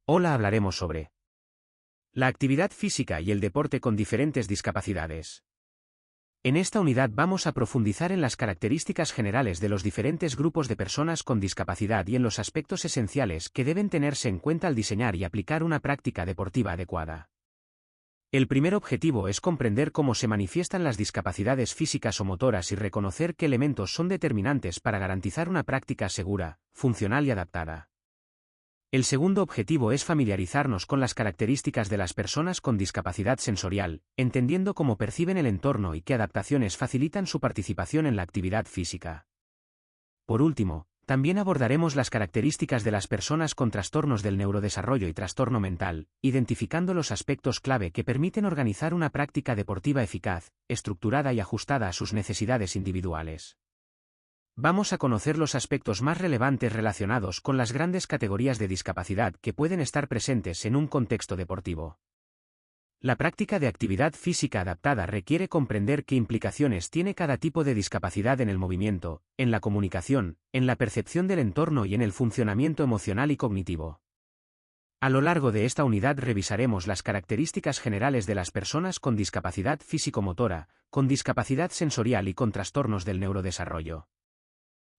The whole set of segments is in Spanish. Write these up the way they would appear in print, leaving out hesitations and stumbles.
Hola, hablaremos sobre la actividad física y el deporte con diferentes discapacidades. En esta unidad vamos a profundizar en las características generales de los diferentes grupos de personas con discapacidad y en los aspectos esenciales que deben tenerse en cuenta al diseñar y aplicar una práctica deportiva adecuada. El primer objetivo es comprender cómo se manifiestan las discapacidades físicas o motoras y reconocer qué elementos son determinantes para garantizar una práctica segura, funcional y adaptada. El segundo objetivo es familiarizarnos con las características de las personas con discapacidad sensorial, entendiendo cómo perciben el entorno y qué adaptaciones facilitan su participación en la actividad física. Por último, también abordaremos las características de las personas con trastornos del neurodesarrollo y trastorno mental, identificando los aspectos clave que permiten organizar una práctica deportiva eficaz, estructurada y ajustada a sus necesidades individuales. Vamos a conocer los aspectos más relevantes relacionados con las grandes categorías de discapacidad que pueden estar presentes en un contexto deportivo. La práctica de actividad física adaptada requiere comprender qué implicaciones tiene cada tipo de discapacidad en el movimiento, en la comunicación, en la percepción del entorno y en el funcionamiento emocional y cognitivo. A lo largo de esta unidad revisaremos las características generales de las personas con discapacidad físico-motora, con discapacidad sensorial y con trastornos del neurodesarrollo.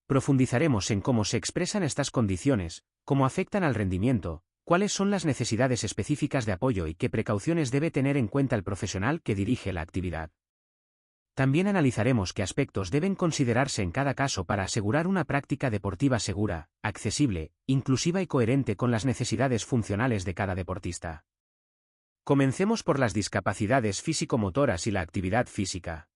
Profundizaremos en cómo se expresan estas condiciones, cómo afectan al rendimiento, cuáles son las necesidades específicas de apoyo y qué precauciones debe tener en cuenta el profesional que dirige la actividad. También analizaremos qué aspectos deben considerarse en cada caso para asegurar una práctica deportiva segura, accesible, inclusiva y coherente con las necesidades funcionales de cada deportista. Comencemos por las discapacidades físico-motoras y la actividad física.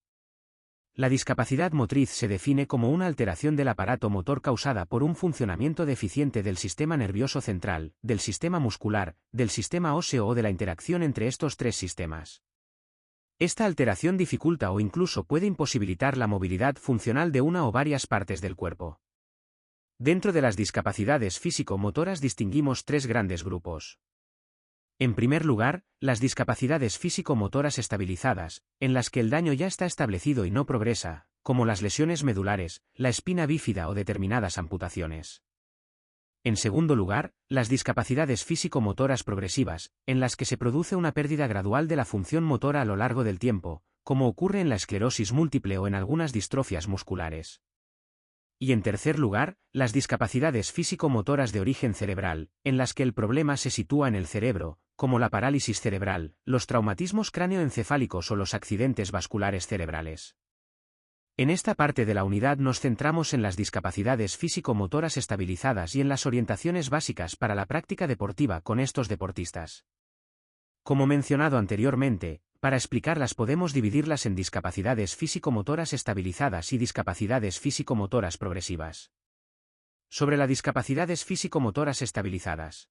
La discapacidad motriz se define como una alteración del aparato motor causada por un funcionamiento deficiente del sistema nervioso central, del sistema muscular, del sistema óseo o de la interacción entre estos tres sistemas. Esta alteración dificulta o incluso puede imposibilitar la movilidad funcional de una o varias partes del cuerpo. Dentro de las discapacidades físico-motoras distinguimos tres grandes grupos. En primer lugar, las discapacidades físico-motoras estabilizadas, en las que el daño ya está establecido y no progresa, como las lesiones medulares, la espina bífida o determinadas amputaciones. En segundo lugar, las discapacidades físico-motoras progresivas, en las que se produce una pérdida gradual de la función motora a lo largo del tiempo, como ocurre en la esclerosis múltiple o en algunas distrofias musculares. Y en tercer lugar, las discapacidades físico-motoras de origen cerebral, en las que el problema se sitúa en el cerebro, como la parálisis cerebral, los traumatismos cráneoencefálicos o los accidentes vasculares cerebrales. En esta parte de la unidad nos centramos en las discapacidades físico-motoras estabilizadas y en las orientaciones básicas para la práctica deportiva con estos deportistas. Como mencionado anteriormente, para explicarlas podemos dividirlas en discapacidades físico-motoras estabilizadas y discapacidades físico-motoras progresivas. Sobre las discapacidades físico-motoras estabilizadas.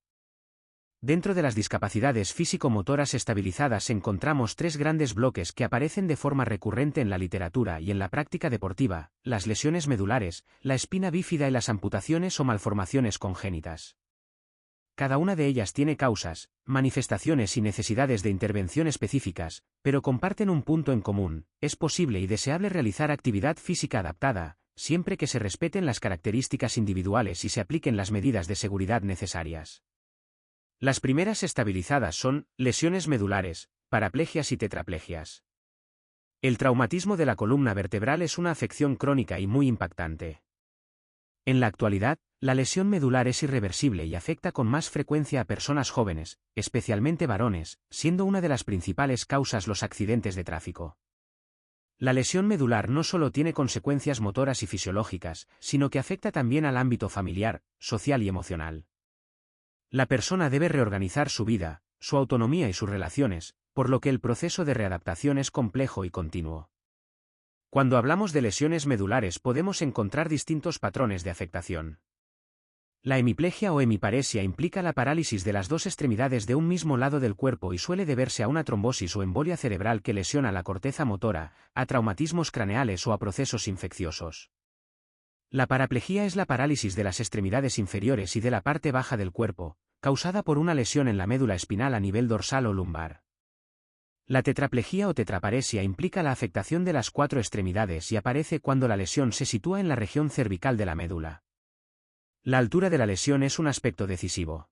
Dentro de las discapacidades físico-motoras estabilizadas encontramos tres grandes bloques que aparecen de forma recurrente en la literatura y en la práctica deportiva: las lesiones medulares, la espina bífida y las amputaciones o malformaciones congénitas. Cada una de ellas tiene causas, manifestaciones y necesidades de intervención específicas, pero comparten un punto en común: es posible y deseable realizar actividad física adaptada, siempre que se respeten las características individuales y se apliquen las medidas de seguridad necesarias. Las primeras estabilizadas son lesiones medulares, paraplegias y tetraplegias. El traumatismo de la columna vertebral es una afección crónica y muy impactante. En la actualidad, la lesión medular es irreversible y afecta con más frecuencia a personas jóvenes, especialmente varones, siendo una de las principales causas los accidentes de tráfico. La lesión medular no solo tiene consecuencias motoras y fisiológicas, sino que afecta también al ámbito familiar, social y emocional. La persona debe reorganizar su vida, su autonomía y sus relaciones, por lo que el proceso de readaptación es complejo y continuo. Cuando hablamos de lesiones medulares podemos encontrar distintos patrones de afectación. La hemiplegia o hemiparesia implica la parálisis de las dos extremidades de un mismo lado del cuerpo y suele deberse a una trombosis o embolia cerebral que lesiona la corteza motora, a traumatismos craneales o a procesos infecciosos. La paraplegia es la parálisis de las extremidades inferiores y de la parte baja del cuerpo, causada por una lesión en la médula espinal a nivel dorsal o lumbar. La tetraplegia o tetraparesia implica la afectación de las cuatro extremidades y aparece cuando la lesión se sitúa en la región cervical de la médula. La altura de la lesión es un aspecto decisivo.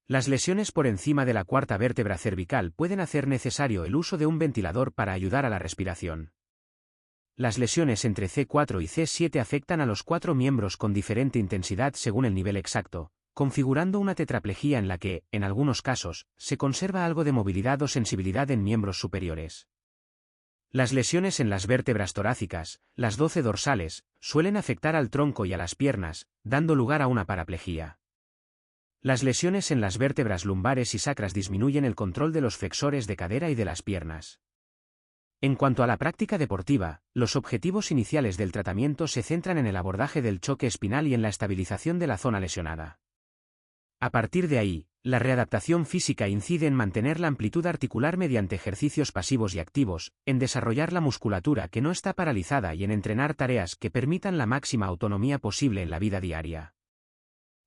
Las lesiones por encima de la cuarta vértebra cervical pueden hacer necesario el uso de un ventilador para ayudar a la respiración. Las lesiones entre C4 y C7 afectan a los 4 miembros con diferente intensidad según el nivel exacto, configurando una tetraplegia en la que, en algunos casos, se conserva algo de movilidad o sensibilidad en miembros superiores. Las lesiones en las vértebras torácicas, las 12 dorsales, suelen afectar al tronco y a las piernas, dando lugar a una paraplegia. Las lesiones en las vértebras lumbares y sacras disminuyen el control de los flexores de cadera y de las piernas. En cuanto a la práctica deportiva, los objetivos iniciales del tratamiento se centran en el abordaje del choque espinal y en la estabilización de la zona lesionada. A partir de ahí, la readaptación física incide en mantener la amplitud articular mediante ejercicios pasivos y activos, en desarrollar la musculatura que no está paralizada y en entrenar tareas que permitan la máxima autonomía posible en la vida diaria.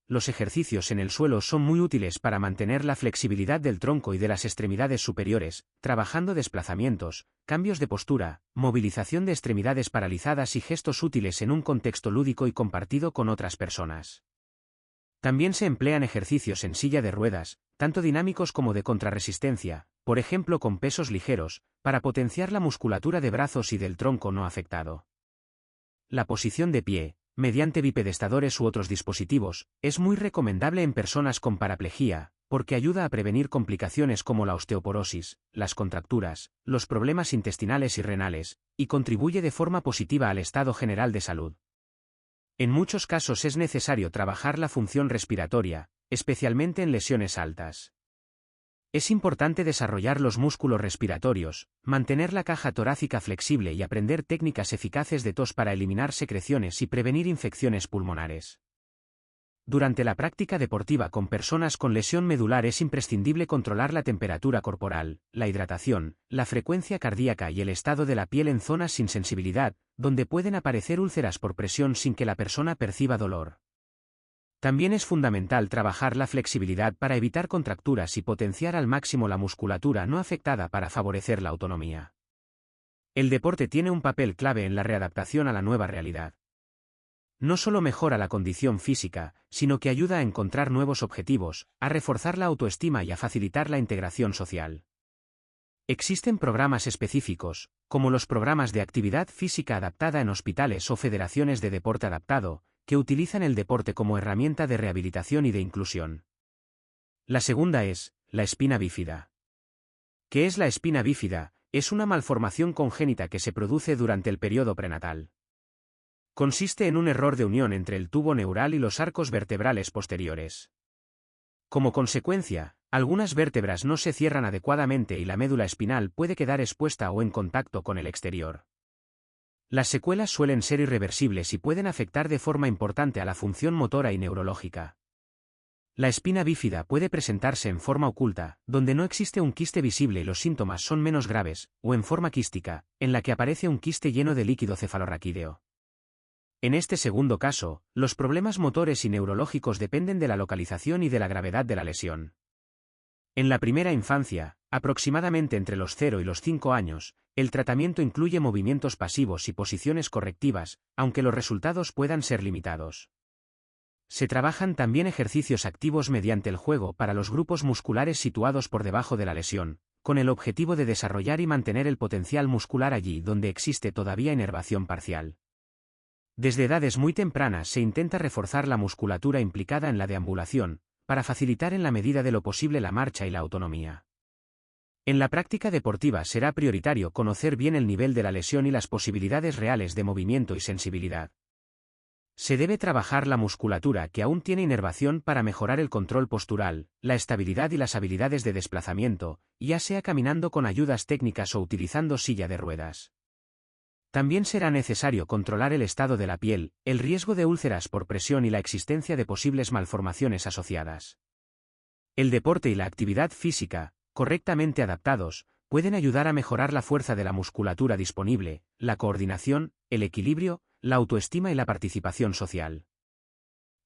Los ejercicios en el suelo son muy útiles para mantener la flexibilidad del tronco y de las extremidades superiores, trabajando desplazamientos, cambios de postura, movilización de extremidades paralizadas y gestos útiles en un contexto lúdico y compartido con otras personas. También se emplean ejercicios en silla de ruedas, tanto dinámicos como de contrarresistencia, por ejemplo con pesos ligeros, para potenciar la musculatura de brazos y del tronco no afectado. La posición de pie, mediante bipedestadores u otros dispositivos, es muy recomendable en personas con paraplegia, porque ayuda a prevenir complicaciones como la osteoporosis, las contracturas, los problemas intestinales y renales, y contribuye de forma positiva al estado general de salud. En muchos casos es necesario trabajar la función respiratoria, especialmente en lesiones altas. Es importante desarrollar los músculos respiratorios, mantener la caja torácica flexible y aprender técnicas eficaces de tos para eliminar secreciones y prevenir infecciones pulmonares. Durante la práctica deportiva con personas con lesión medular es imprescindible controlar la temperatura corporal, la hidratación, la frecuencia cardíaca y el estado de la piel en zonas sin sensibilidad, donde pueden aparecer úlceras por presión sin que la persona perciba dolor. También es fundamental trabajar la flexibilidad para evitar contracturas y potenciar al máximo la musculatura no afectada para favorecer la autonomía. El deporte tiene un papel clave en la readaptación a la nueva realidad. No solo mejora la condición física, sino que ayuda a encontrar nuevos objetivos, a reforzar la autoestima y a facilitar la integración social. Existen programas específicos, como los programas de actividad física adaptada en hospitales o federaciones de deporte adaptado, que utilizan el deporte como herramienta de rehabilitación y de inclusión. La segunda es, la espina bífida. ¿Qué es la espina bífida? Es una malformación congénita que se produce durante el periodo prenatal. Consiste en un error de unión entre el tubo neural y los arcos vertebrales posteriores. Como consecuencia, algunas vértebras no se cierran adecuadamente y la médula espinal puede quedar expuesta o en contacto con el exterior. Las secuelas suelen ser irreversibles y pueden afectar de forma importante a la función motora y neurológica. La espina bífida puede presentarse en forma oculta, donde no existe un quiste visible y los síntomas son menos graves, o en forma quística, en la que aparece un quiste lleno de líquido cefalorraquídeo. En este segundo caso, los problemas motores y neurológicos dependen de la localización y de la gravedad de la lesión. En la primera infancia, aproximadamente entre los 0 y los 5 años, el tratamiento incluye movimientos pasivos y posiciones correctivas, aunque los resultados puedan ser limitados. Se trabajan también ejercicios activos mediante el juego para los grupos musculares situados por debajo de la lesión, con el objetivo de desarrollar y mantener el potencial muscular allí donde existe todavía inervación parcial. Desde edades muy tempranas se intenta reforzar la musculatura implicada en la deambulación, para facilitar en la medida de lo posible la marcha y la autonomía. En la práctica deportiva será prioritario conocer bien el nivel de la lesión y las posibilidades reales de movimiento y sensibilidad. Se debe trabajar la musculatura que aún tiene inervación para mejorar el control postural, la estabilidad y las habilidades de desplazamiento, ya sea caminando con ayudas técnicas o utilizando silla de ruedas. También será necesario controlar el estado de la piel, el riesgo de úlceras por presión y la existencia de posibles malformaciones asociadas. El deporte y la actividad física, correctamente adaptados, pueden ayudar a mejorar la fuerza de la musculatura disponible, la coordinación, el equilibrio, la autoestima y la participación social.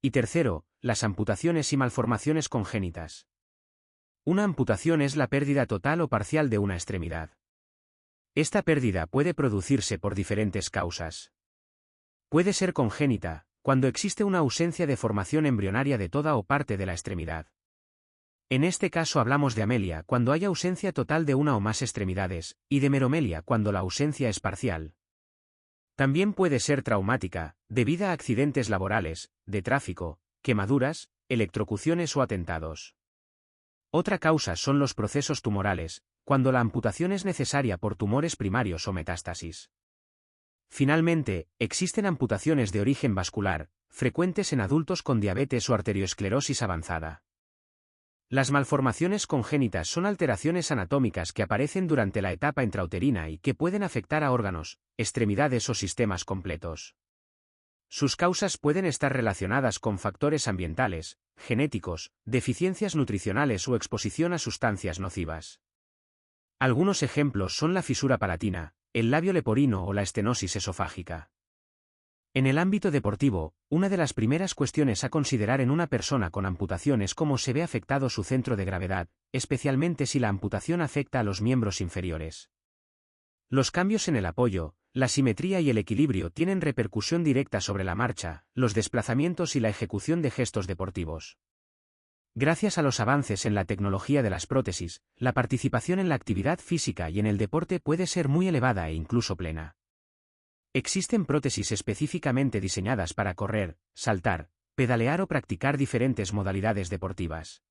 Y tercero, las amputaciones y malformaciones congénitas. Una amputación es la pérdida total o parcial de una extremidad. Esta pérdida puede producirse por diferentes causas. Puede ser congénita, cuando existe una ausencia de formación embrionaria de toda o parte de la extremidad. En este caso hablamos de amelia cuando hay ausencia total de una o más extremidades, y de meromelia cuando la ausencia es parcial. También puede ser traumática, debido a accidentes laborales, de tráfico, quemaduras, electrocuciones o atentados. Otra causa son los procesos tumorales, cuando la amputación es necesaria por tumores primarios o metástasis. Finalmente, existen amputaciones de origen vascular, frecuentes en adultos con diabetes o arteriosclerosis avanzada. Las malformaciones congénitas son alteraciones anatómicas que aparecen durante la etapa intrauterina y que pueden afectar a órganos, extremidades o sistemas completos. Sus causas pueden estar relacionadas con factores ambientales, genéticos, deficiencias nutricionales o exposición a sustancias nocivas. Algunos ejemplos son la fisura palatina, el labio leporino o la estenosis esofágica. En el ámbito deportivo, una de las primeras cuestiones a considerar en una persona con amputación es cómo se ve afectado su centro de gravedad, especialmente si la amputación afecta a los miembros inferiores. Los cambios en el apoyo, la simetría y el equilibrio tienen repercusión directa sobre la marcha, los desplazamientos y la ejecución de gestos deportivos. Gracias a los avances en la tecnología de las prótesis, la participación en la actividad física y en el deporte puede ser muy elevada e incluso plena. Existen prótesis específicamente diseñadas para correr, saltar, pedalear o practicar diferentes modalidades deportivas.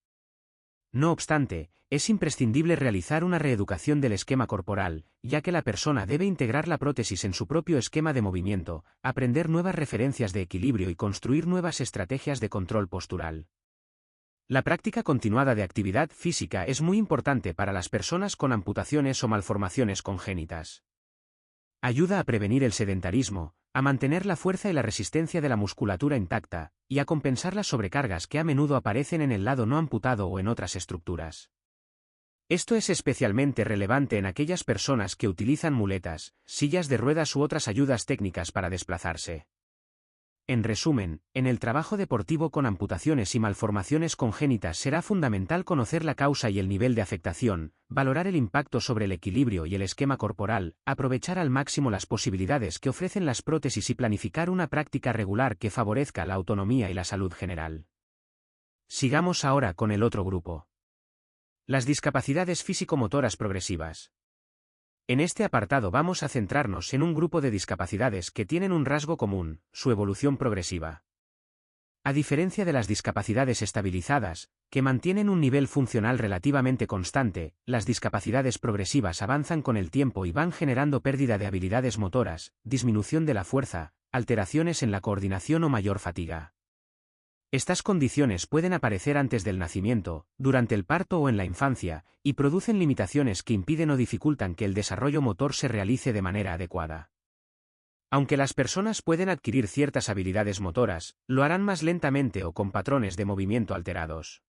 No obstante, es imprescindible realizar una reeducación del esquema corporal, ya que la persona debe integrar la prótesis en su propio esquema de movimiento, aprender nuevas referencias de equilibrio y construir nuevas estrategias de control postural. La práctica continuada de actividad física es muy importante para las personas con amputaciones o malformaciones congénitas. Ayuda a prevenir el sedentarismo, a mantener la fuerza y la resistencia de la musculatura intacta, y a compensar las sobrecargas que a menudo aparecen en el lado no amputado o en otras estructuras. Esto es especialmente relevante en aquellas personas que utilizan muletas, sillas de ruedas u otras ayudas técnicas para desplazarse. En resumen, en el trabajo deportivo con amputaciones y malformaciones congénitas será fundamental conocer la causa y el nivel de afectación, valorar el impacto sobre el equilibrio y el esquema corporal, aprovechar al máximo las posibilidades que ofrecen las prótesis y planificar una práctica regular que favorezca la autonomía y la salud general. Sigamos ahora con el otro grupo. Las discapacidades físico-motoras progresivas. En este apartado vamos a centrarnos en un grupo de discapacidades que tienen un rasgo común, su evolución progresiva. A diferencia de las discapacidades estabilizadas, que mantienen un nivel funcional relativamente constante, las discapacidades progresivas avanzan con el tiempo y van generando pérdida de habilidades motoras, disminución de la fuerza, alteraciones en la coordinación o mayor fatiga. Estas condiciones pueden aparecer antes del nacimiento, durante el parto o en la infancia, y producen limitaciones que impiden o dificultan que el desarrollo motor se realice de manera adecuada. Aunque las personas pueden adquirir ciertas habilidades motoras, lo harán más lentamente o con patrones de movimiento alterados.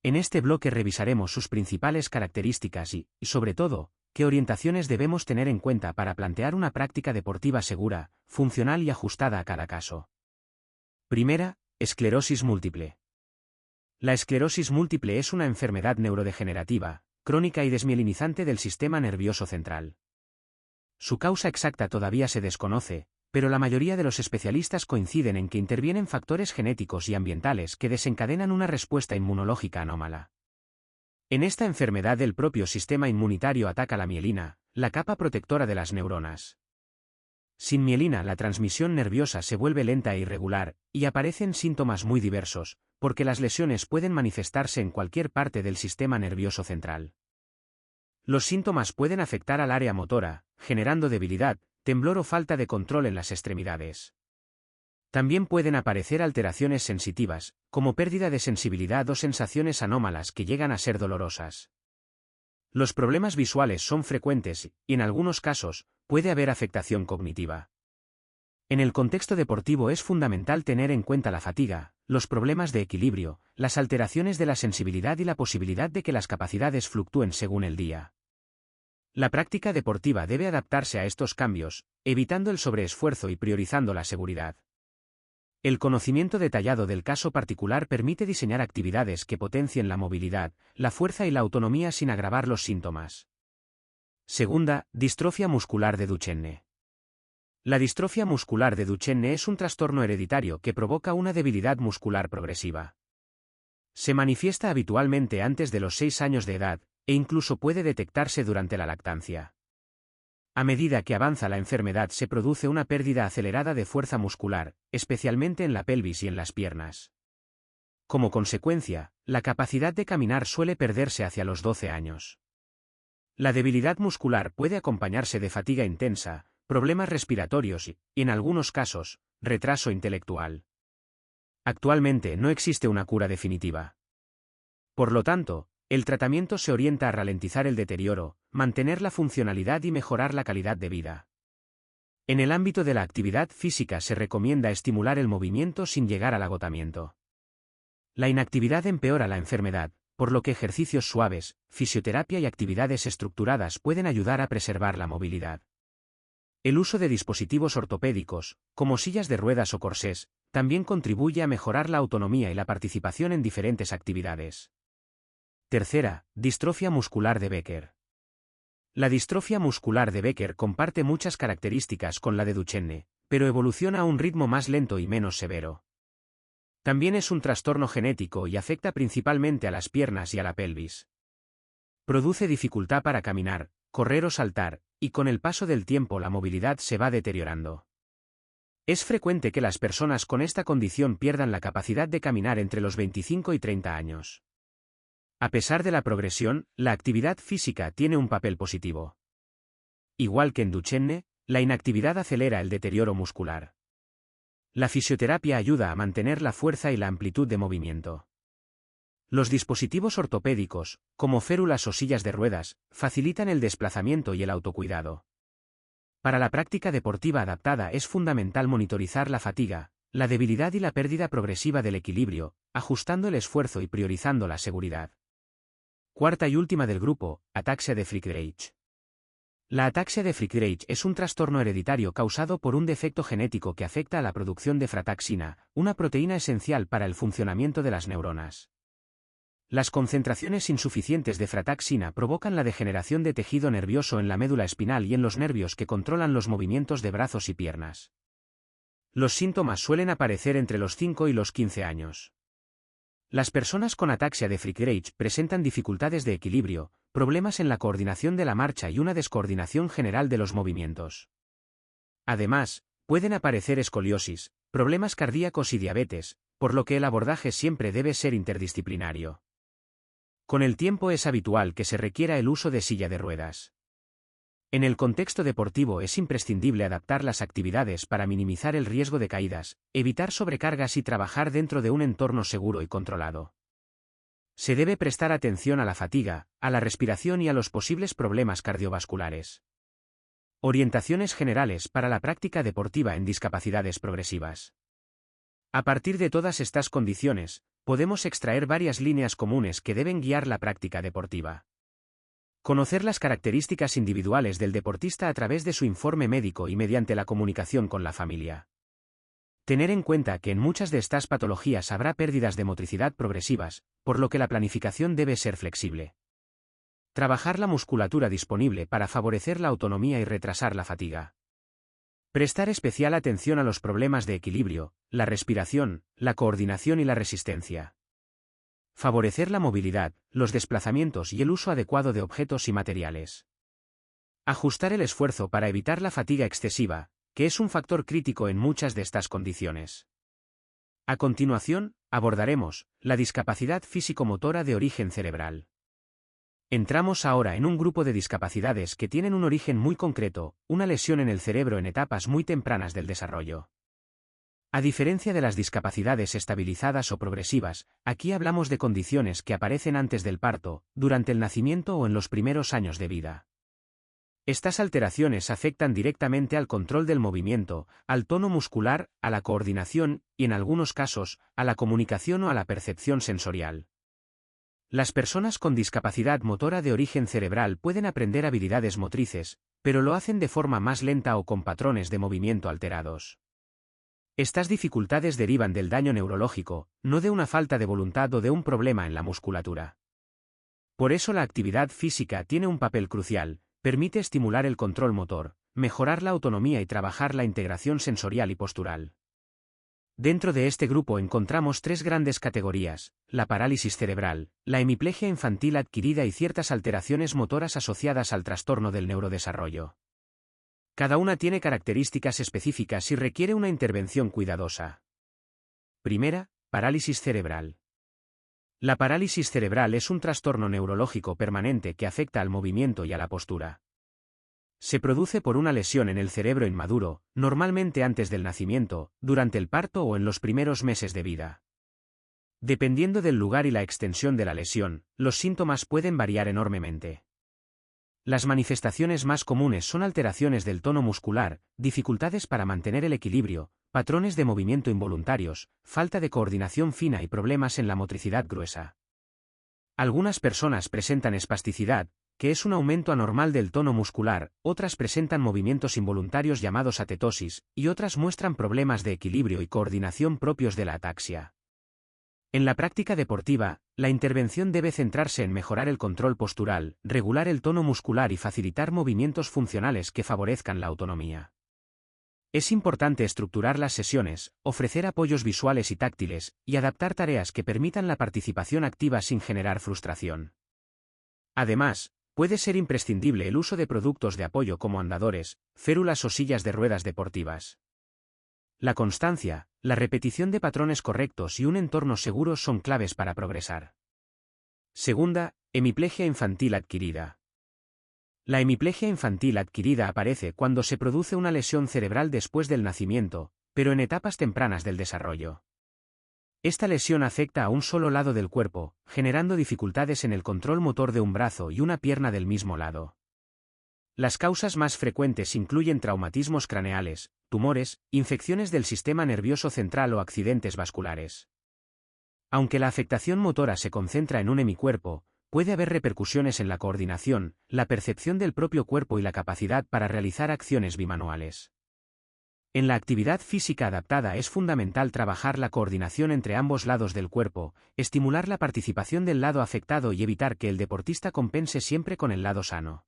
En este bloque revisaremos sus principales características y, sobre todo, qué orientaciones debemos tener en cuenta para plantear una práctica deportiva segura, funcional y ajustada a cada caso. Primera, esclerosis múltiple. La esclerosis múltiple es una enfermedad neurodegenerativa, crónica y desmielinizante del sistema nervioso central. Su causa exacta todavía se desconoce, pero la mayoría de los especialistas coinciden en que intervienen factores genéticos y ambientales que desencadenan una respuesta inmunológica anómala. En esta enfermedad el propio sistema inmunitario ataca la mielina, la capa protectora de las neuronas. Sin mielina la transmisión nerviosa se vuelve lenta e irregular, y aparecen síntomas muy diversos, porque las lesiones pueden manifestarse en cualquier parte del sistema nervioso central. Los síntomas pueden afectar al área motora, generando debilidad, temblor o falta de control en las extremidades. También pueden aparecer alteraciones sensitivas, como pérdida de sensibilidad o sensaciones anómalas que llegan a ser dolorosas. Los problemas visuales son frecuentes y, en algunos casos, puede haber afectación cognitiva. En el contexto deportivo es fundamental tener en cuenta la fatiga, los problemas de equilibrio, las alteraciones de la sensibilidad y la posibilidad de que las capacidades fluctúen según el día. La práctica deportiva debe adaptarse a estos cambios, evitando el sobreesfuerzo y priorizando la seguridad. El conocimiento detallado del caso particular permite diseñar actividades que potencien la movilidad, la fuerza y la autonomía sin agravar los síntomas. Segunda, distrofia muscular de Duchenne. La distrofia muscular de Duchenne es un trastorno hereditario que provoca una debilidad muscular progresiva. Se manifiesta habitualmente antes de los 6 años de edad, e incluso puede detectarse durante la lactancia. A medida que avanza la enfermedad se produce una pérdida acelerada de fuerza muscular, especialmente en la pelvis y en las piernas. Como consecuencia, la capacidad de caminar suele perderse hacia los 12 años. La debilidad muscular puede acompañarse de fatiga intensa, problemas respiratorios y, en algunos casos, retraso intelectual. Actualmente no existe una cura definitiva. Por lo tanto, el tratamiento se orienta a ralentizar el deterioro, mantener la funcionalidad y mejorar la calidad de vida. En el ámbito de la actividad física se recomienda estimular el movimiento sin llegar al agotamiento. La inactividad empeora la enfermedad, por lo que ejercicios suaves, fisioterapia y actividades estructuradas pueden ayudar a preservar la movilidad. El uso de dispositivos ortopédicos, como sillas de ruedas o corsés, también contribuye a mejorar la autonomía y la participación en diferentes actividades. Tercera, distrofia muscular de Becker. La distrofia muscular de Becker comparte muchas características con la de Duchenne, pero evoluciona a un ritmo más lento y menos severo. También es un trastorno genético y afecta principalmente a las piernas y a la pelvis. Produce dificultad para caminar, correr o saltar, y con el paso del tiempo la movilidad se va deteriorando. Es frecuente que las personas con esta condición pierdan la capacidad de caminar entre los 25 y 30 años. A pesar de la progresión, la actividad física tiene un papel positivo. Igual que en Duchenne, la inactividad acelera el deterioro muscular. La fisioterapia ayuda a mantener la fuerza y la amplitud de movimiento. Los dispositivos ortopédicos, como férulas o sillas de ruedas, facilitan el desplazamiento y el autocuidado. Para la práctica deportiva adaptada es fundamental monitorizar la fatiga, la debilidad y la pérdida progresiva del equilibrio, ajustando el esfuerzo y priorizando la seguridad. Cuarta y última del grupo, ataxia de Friedreich. La ataxia de Friedreich es un trastorno hereditario causado por un defecto genético que afecta a la producción de frataxina, una proteína esencial para el funcionamiento de las neuronas. Las concentraciones insuficientes de frataxina provocan la degeneración de tejido nervioso en la médula espinal y en los nervios que controlan los movimientos de brazos y piernas. Los síntomas suelen aparecer entre los 5 y los 15 años. Las personas con ataxia de Friedreich presentan dificultades de equilibrio, problemas en la coordinación de la marcha y una descoordinación general de los movimientos. Además, pueden aparecer escoliosis, problemas cardíacos y diabetes, por lo que el abordaje siempre debe ser interdisciplinario. Con el tiempo es habitual que se requiera el uso de silla de ruedas. En el contexto deportivo es imprescindible adaptar las actividades para minimizar el riesgo de caídas, evitar sobrecargas y trabajar dentro de un entorno seguro y controlado. Se debe prestar atención a la fatiga, a la respiración y a los posibles problemas cardiovasculares. Orientaciones generales para la práctica deportiva en discapacidades progresivas. A partir de todas estas condiciones, podemos extraer varias líneas comunes que deben guiar la práctica deportiva. Conocer las características individuales del deportista a través de su informe médico y mediante la comunicación con la familia. Tener en cuenta que en muchas de estas patologías habrá pérdidas de motricidad progresivas, por lo que la planificación debe ser flexible. Trabajar la musculatura disponible para favorecer la autonomía y retrasar la fatiga. Prestar especial atención a los problemas de equilibrio, la respiración, la coordinación y la resistencia. Favorecer la movilidad, los desplazamientos y el uso adecuado de objetos y materiales. Ajustar el esfuerzo para evitar la fatiga excesiva, que es un factor crítico en muchas de estas condiciones. A continuación, abordaremos la discapacidad físico-motora de origen cerebral. Entramos ahora en un grupo de discapacidades que tienen un origen muy concreto, una lesión en el cerebro en etapas muy tempranas del desarrollo. A diferencia de las discapacidades estabilizadas o progresivas, aquí hablamos de condiciones que aparecen antes del parto, durante el nacimiento o en los primeros años de vida. Estas alteraciones afectan directamente al control del movimiento, al tono muscular, a la coordinación, y en algunos casos, a la comunicación o a la percepción sensorial. Las personas con discapacidad motora de origen cerebral pueden aprender habilidades motrices, pero lo hacen de forma más lenta o con patrones de movimiento alterados. Estas dificultades derivan del daño neurológico, no de una falta de voluntad o de un problema en la musculatura. Por eso la actividad física tiene un papel crucial, permite estimular el control motor, mejorar la autonomía y trabajar la integración sensorial y postural. Dentro de este grupo encontramos tres grandes categorías: la parálisis cerebral, la hemiplegia infantil adquirida y ciertas alteraciones motoras asociadas al trastorno del neurodesarrollo. Cada una tiene características específicas y requiere una intervención cuidadosa. Primera, parálisis cerebral. La parálisis cerebral es un trastorno neurológico permanente que afecta al movimiento y a la postura. Se produce por una lesión en el cerebro inmaduro, normalmente antes del nacimiento, durante el parto o en los primeros meses de vida. Dependiendo del lugar y la extensión de la lesión, los síntomas pueden variar enormemente. Las manifestaciones más comunes son alteraciones del tono muscular, dificultades para mantener el equilibrio, patrones de movimiento involuntarios, falta de coordinación fina y problemas en la motricidad gruesa. Algunas personas presentan espasticidad, que es un aumento anormal del tono muscular, otras presentan movimientos involuntarios llamados atetosis, y otras muestran problemas de equilibrio y coordinación propios de la ataxia. En la práctica deportiva, la intervención debe centrarse en mejorar el control postural, regular el tono muscular y facilitar movimientos funcionales que favorezcan la autonomía. Es importante estructurar las sesiones, ofrecer apoyos visuales y táctiles, y adaptar tareas que permitan la participación activa sin generar frustración. Además, puede ser imprescindible el uso de productos de apoyo como andadores, férulas o sillas de ruedas deportivas. La constancia, la repetición de patrones correctos y un entorno seguro son claves para progresar. Segunda, hemiplegia infantil adquirida. La hemiplegia infantil adquirida aparece cuando se produce una lesión cerebral después del nacimiento, pero en etapas tempranas del desarrollo. Esta lesión afecta a un solo lado del cuerpo, generando dificultades en el control motor de un brazo y una pierna del mismo lado. Las causas más frecuentes incluyen traumatismos craneales, tumores, infecciones del sistema nervioso central o accidentes vasculares. Aunque la afectación motora se concentra en un hemicuerpo, puede haber repercusiones en la coordinación, la percepción del propio cuerpo y la capacidad para realizar acciones bimanuales. En la actividad física adaptada es fundamental trabajar la coordinación entre ambos lados del cuerpo, estimular la participación del lado afectado y evitar que el deportista compense siempre con el lado sano.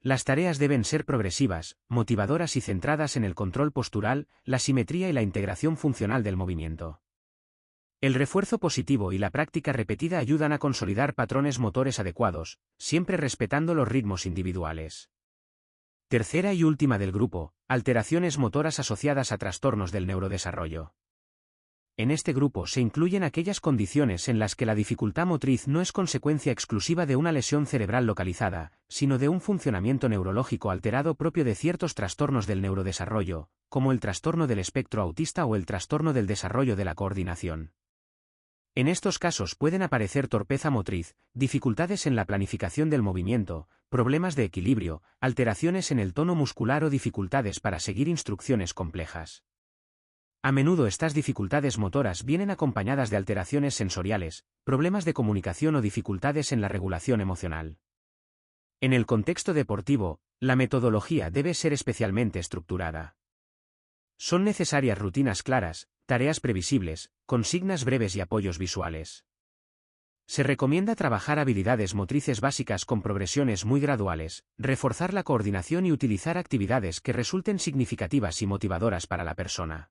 Las tareas deben ser progresivas, motivadoras y centradas en el control postural, la simetría y la integración funcional del movimiento. El refuerzo positivo y la práctica repetida ayudan a consolidar patrones motores adecuados, siempre respetando los ritmos individuales. Tercera y última del grupo, alteraciones motoras asociadas a trastornos del neurodesarrollo. En este grupo se incluyen aquellas condiciones en las que la dificultad motriz no es consecuencia exclusiva de una lesión cerebral localizada, sino de un funcionamiento neurológico alterado propio de ciertos trastornos del neurodesarrollo, como el trastorno del espectro autista o el trastorno del desarrollo de la coordinación. En estos casos pueden aparecer torpeza motriz, dificultades en la planificación del movimiento, problemas de equilibrio, alteraciones en el tono muscular o dificultades para seguir instrucciones complejas. A menudo estas dificultades motoras vienen acompañadas de alteraciones sensoriales, problemas de comunicación o dificultades en la regulación emocional. En el contexto deportivo, la metodología debe ser especialmente estructurada. Son necesarias rutinas claras, tareas previsibles, consignas breves y apoyos visuales. Se recomienda trabajar habilidades motrices básicas con progresiones muy graduales, reforzar la coordinación y utilizar actividades que resulten significativas y motivadoras para la persona.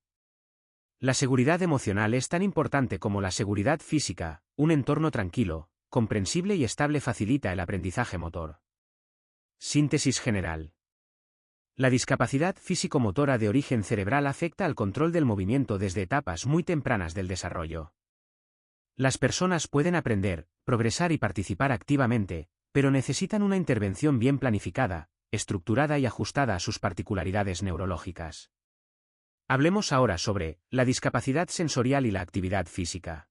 La seguridad emocional es tan importante como la seguridad física. Un entorno tranquilo, comprensible y estable facilita el aprendizaje motor. Síntesis general. La discapacidad físico-motora de origen cerebral afecta al control del movimiento desde etapas muy tempranas del desarrollo. Las personas pueden aprender, progresar y participar activamente, pero necesitan una intervención bien planificada, estructurada y ajustada a sus particularidades neurológicas. Hablemos ahora sobre la discapacidad sensorial y la actividad física.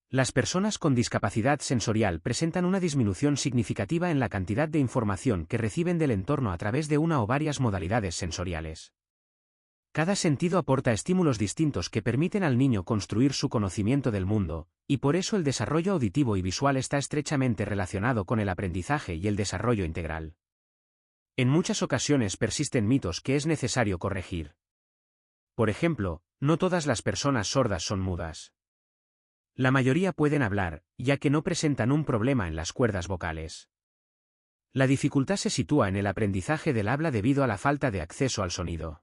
Las personas con discapacidad sensorial presentan una disminución significativa en la cantidad de información que reciben del entorno a través de una o varias modalidades sensoriales. Cada sentido aporta estímulos distintos que permiten al niño construir su conocimiento del mundo, y por eso el desarrollo auditivo y visual está estrechamente relacionado con el aprendizaje y el desarrollo integral. En muchas ocasiones persisten mitos que es necesario corregir. Por ejemplo, no todas las personas sordas son mudas. La mayoría pueden hablar, ya que no presentan un problema en las cuerdas vocales. La dificultad se sitúa en el aprendizaje del habla debido a la falta de acceso al sonido.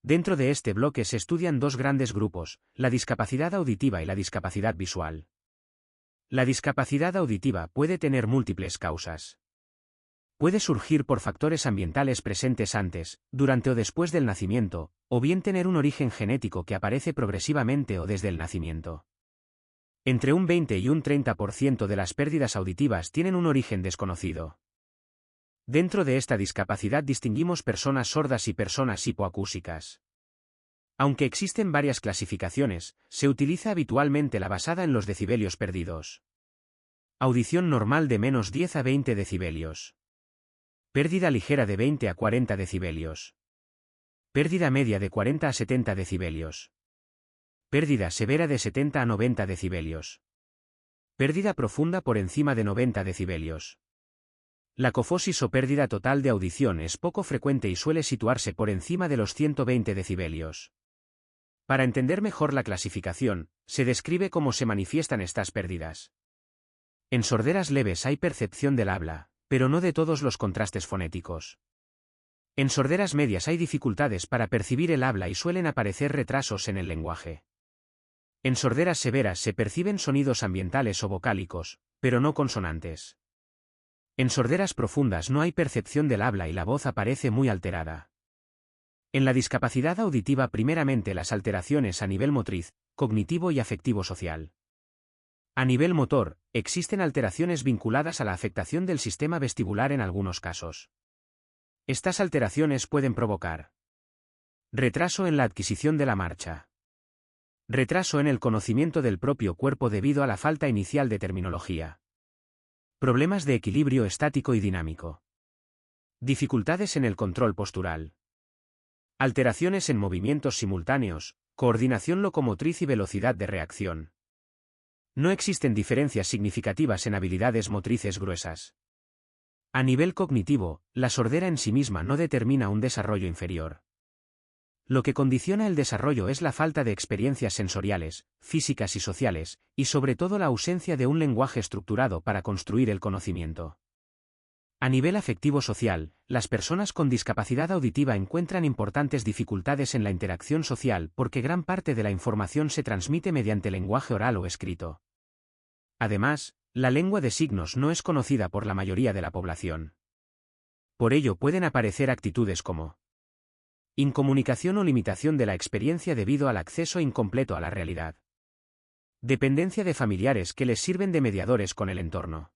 Dentro de este bloque se estudian dos grandes grupos, la discapacidad auditiva y la discapacidad visual. La discapacidad auditiva puede tener múltiples causas. Puede surgir por factores ambientales presentes antes, durante o después del nacimiento, o bien tener un origen genético que aparece progresivamente o desde el nacimiento. Entre un 20 y un 30% de las pérdidas auditivas tienen un origen desconocido. Dentro de esta discapacidad distinguimos personas sordas y personas hipoacúsicas. Aunque existen varias clasificaciones, se utiliza habitualmente la basada en los decibelios perdidos. Audición normal de menos 10 a 20 decibelios. Pérdida ligera de 20 a 40 decibelios. Pérdida media de 40 a 70 decibelios. Pérdida severa de 70 a 90 decibelios. Pérdida profunda por encima de 90 decibelios. La cofosis o pérdida total de audición es poco frecuente y suele situarse por encima de los 120 decibelios. Para entender mejor la clasificación, se describe cómo se manifiestan estas pérdidas. En sorderas leves hay percepción del habla, pero no de todos los contrastes fonéticos. En sorderas medias hay dificultades para percibir el habla y suelen aparecer retrasos en el lenguaje. En sorderas severas se perciben sonidos ambientales o vocálicos, pero no consonantes. En sorderas profundas no hay percepción del habla y la voz aparece muy alterada. En la discapacidad auditiva primeramente las alteraciones a nivel motriz, cognitivo y afectivo social. A nivel motor, existen alteraciones vinculadas a la afectación del sistema vestibular en algunos casos. Estas alteraciones pueden provocar retraso en la adquisición de la marcha. Retraso en el conocimiento del propio cuerpo debido a la falta inicial de terminología. Problemas de equilibrio estático y dinámico. Dificultades en el control postural. Alteraciones en movimientos simultáneos, coordinación locomotriz y velocidad de reacción. No existen diferencias significativas en habilidades motrices gruesas. A nivel cognitivo, la sordera en sí misma no determina un desarrollo inferior. Lo que condiciona el desarrollo es la falta de experiencias sensoriales, físicas y sociales, y sobre todo la ausencia de un lenguaje estructurado para construir el conocimiento. A nivel afectivo-social, las personas con discapacidad auditiva encuentran importantes dificultades en la interacción social porque gran parte de la información se transmite mediante lenguaje oral o escrito. Además, la lengua de signos no es conocida por la mayoría de la población. Por ello pueden aparecer actitudes como incomunicación o limitación de la experiencia debido al acceso incompleto a la realidad. Dependencia de familiares que les sirven de mediadores con el entorno.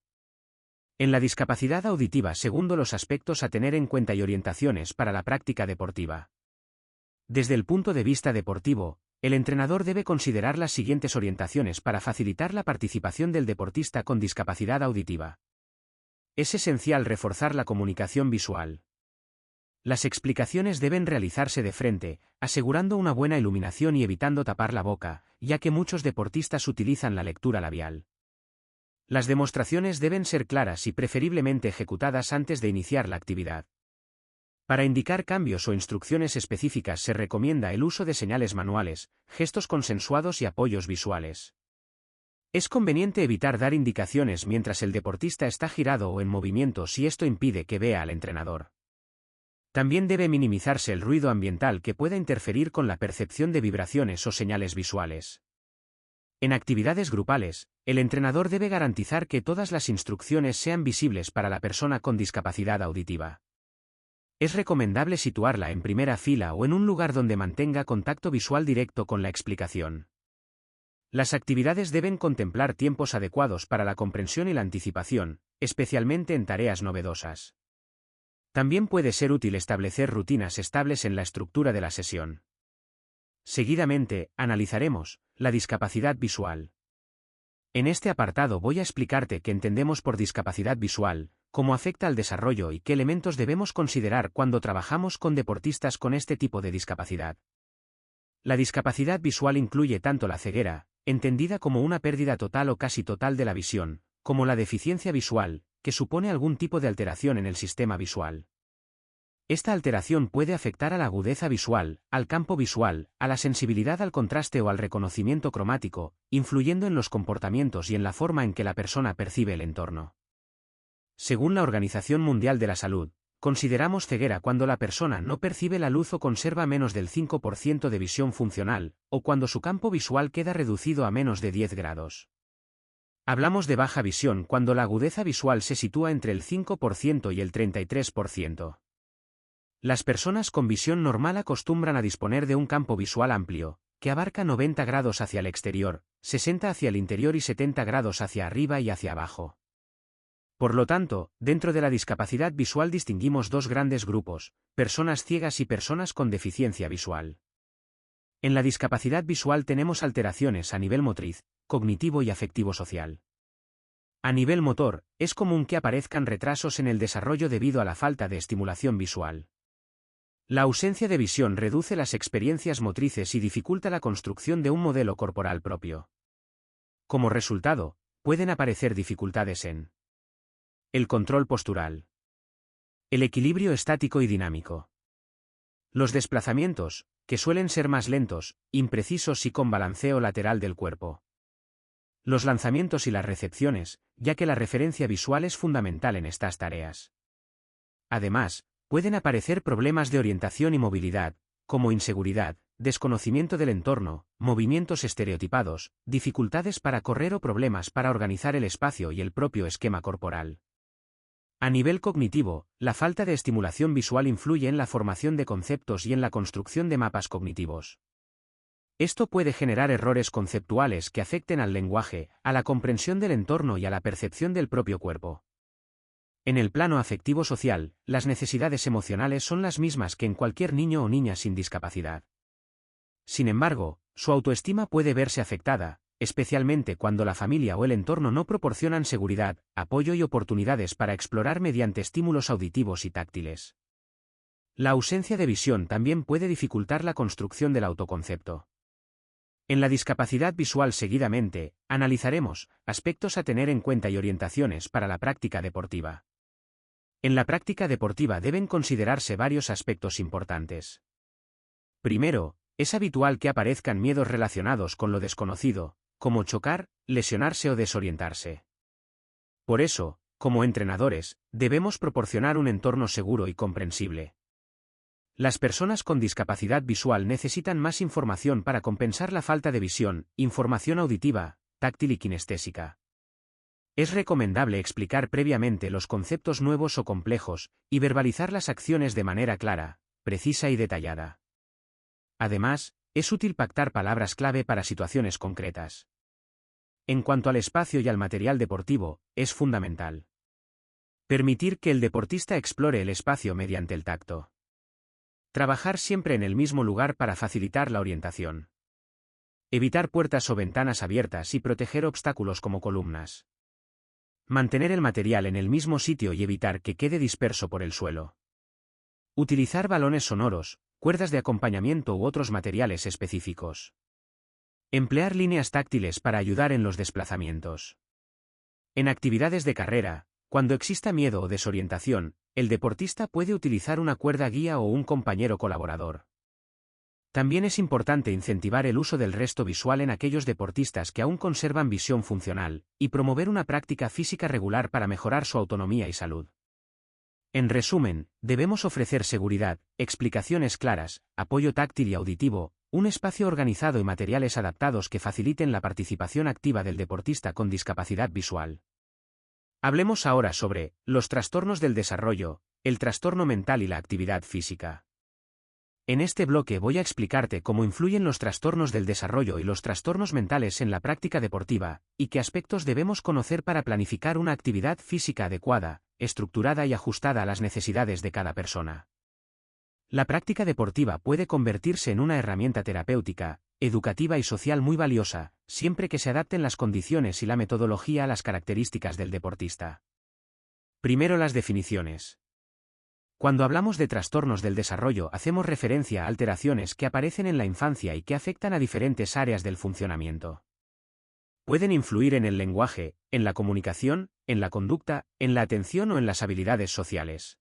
En la discapacidad auditiva, segundo los aspectos a tener en cuenta y orientaciones para la práctica deportiva. Desde el punto de vista deportivo, el entrenador debe considerar las siguientes orientaciones para facilitar la participación del deportista con discapacidad auditiva. Es esencial reforzar la comunicación visual. Las explicaciones deben realizarse de frente, asegurando una buena iluminación y evitando tapar la boca, ya que muchos deportistas utilizan la lectura labial. Las demostraciones deben ser claras y preferiblemente ejecutadas antes de iniciar la actividad. Para indicar cambios o instrucciones específicas se recomienda el uso de señales manuales, gestos consensuados y apoyos visuales. Es conveniente evitar dar indicaciones mientras el deportista está girado o en movimiento si esto impide que vea al entrenador. También debe minimizarse el ruido ambiental que pueda interferir con la percepción de vibraciones o señales visuales. En actividades grupales, el entrenador debe garantizar que todas las instrucciones sean visibles para la persona con discapacidad auditiva. Es recomendable situarla en primera fila o en un lugar donde mantenga contacto visual directo con la explicación. Las actividades deben contemplar tiempos adecuados para la comprensión y la anticipación, especialmente en tareas novedosas. También puede ser útil establecer rutinas estables en la estructura de la sesión. Seguidamente, analizaremos la discapacidad visual. En este apartado voy a explicarte qué entendemos por discapacidad visual, cómo afecta al desarrollo y qué elementos debemos considerar cuando trabajamos con deportistas con este tipo de discapacidad. La discapacidad visual incluye tanto la ceguera, entendida como una pérdida total o casi total de la visión, como la deficiencia visual, que supone algún tipo de alteración en el sistema visual. Esta alteración puede afectar a la agudeza visual, al campo visual, a la sensibilidad al contraste o al reconocimiento cromático, influyendo en los comportamientos y en la forma en que la persona percibe el entorno. Según la Organización Mundial de la Salud, consideramos ceguera cuando la persona no percibe la luz o conserva menos del 5% de visión funcional, o cuando su campo visual queda reducido a menos de 10 grados. Hablamos de baja visión cuando la agudeza visual se sitúa entre el 5% y el 33%. Las personas con visión normal acostumbran a disponer de un campo visual amplio, que abarca 90 grados hacia el exterior, 60 hacia el interior y 70 grados hacia arriba y hacia abajo. Por lo tanto, dentro de la discapacidad visual distinguimos dos grandes grupos, personas ciegas y personas con deficiencia visual. En la discapacidad visual tenemos alteraciones a nivel motriz, cognitivo y afectivo-social. A nivel motor, es común que aparezcan retrasos en el desarrollo debido a la falta de estimulación visual. La ausencia de visión reduce las experiencias motrices y dificulta la construcción de un modelo corporal propio. Como resultado, pueden aparecer dificultades en el control postural, el equilibrio estático y dinámico, los desplazamientos, que suelen ser más lentos, imprecisos y con balanceo lateral del cuerpo, los lanzamientos y las recepciones, ya que la referencia visual es fundamental en estas tareas. Además, pueden aparecer problemas de orientación y movilidad, como inseguridad, desconocimiento del entorno, movimientos estereotipados, dificultades para correr o problemas para organizar el espacio y el propio esquema corporal. A nivel cognitivo, la falta de estimulación visual influye en la formación de conceptos y en la construcción de mapas cognitivos. Esto puede generar errores conceptuales que afecten al lenguaje, a la comprensión del entorno y a la percepción del propio cuerpo. En el plano afectivo-social, las necesidades emocionales son las mismas que en cualquier niño o niña sin discapacidad. Sin embargo, su autoestima puede verse afectada, especialmente cuando la familia o el entorno no proporcionan seguridad, apoyo y oportunidades para explorar mediante estímulos auditivos y táctiles. La ausencia de visión también puede dificultar la construcción del autoconcepto. En la discapacidad visual seguidamente, analizaremos aspectos a tener en cuenta y orientaciones para la práctica deportiva. En la práctica deportiva deben considerarse varios aspectos importantes. Primero, es habitual que aparezcan miedos relacionados con lo desconocido, como chocar, lesionarse o desorientarse. Por eso, como entrenadores, debemos proporcionar un entorno seguro y comprensible. Las personas con discapacidad visual necesitan más información para compensar la falta de visión, información auditiva, táctil y kinestésica. Es recomendable explicar previamente los conceptos nuevos o complejos, y verbalizar las acciones de manera clara, precisa y detallada. Además, es útil pactar palabras clave para situaciones concretas. En cuanto al espacio y al material deportivo, es fundamental permitir que el deportista explore el espacio mediante el tacto. Trabajar siempre en el mismo lugar para facilitar la orientación. Evitar puertas o ventanas abiertas y proteger obstáculos como columnas. Mantener el material en el mismo sitio y evitar que quede disperso por el suelo. Utilizar balones sonoros, cuerdas de acompañamiento u otros materiales específicos. Emplear líneas táctiles para ayudar en los desplazamientos. En actividades de carrera, cuando exista miedo o desorientación, el deportista puede utilizar una cuerda guía o un compañero colaborador. También es importante incentivar el uso del resto visual en aquellos deportistas que aún conservan visión funcional, y promover una práctica física regular para mejorar su autonomía y salud. En resumen, debemos ofrecer seguridad, explicaciones claras, apoyo táctil y auditivo, un espacio organizado y materiales adaptados que faciliten la participación activa del deportista con discapacidad visual. Hablemos ahora sobre los trastornos del desarrollo, el trastorno mental y la actividad física. En este bloque voy a explicarte cómo influyen los trastornos del desarrollo y los trastornos mentales en la práctica deportiva, y qué aspectos debemos conocer para planificar una actividad física adecuada, estructurada y ajustada a las necesidades de cada persona. La práctica deportiva puede convertirse en una herramienta terapéutica, educativa y social muy valiosa, siempre que se adapten las condiciones y la metodología a las características del deportista. Primero, las definiciones. Cuando hablamos de trastornos del desarrollo hacemos referencia a alteraciones que aparecen en la infancia y que afectan a diferentes áreas del funcionamiento. Pueden influir en el lenguaje, en la comunicación, en la conducta, en la atención o en las habilidades sociales.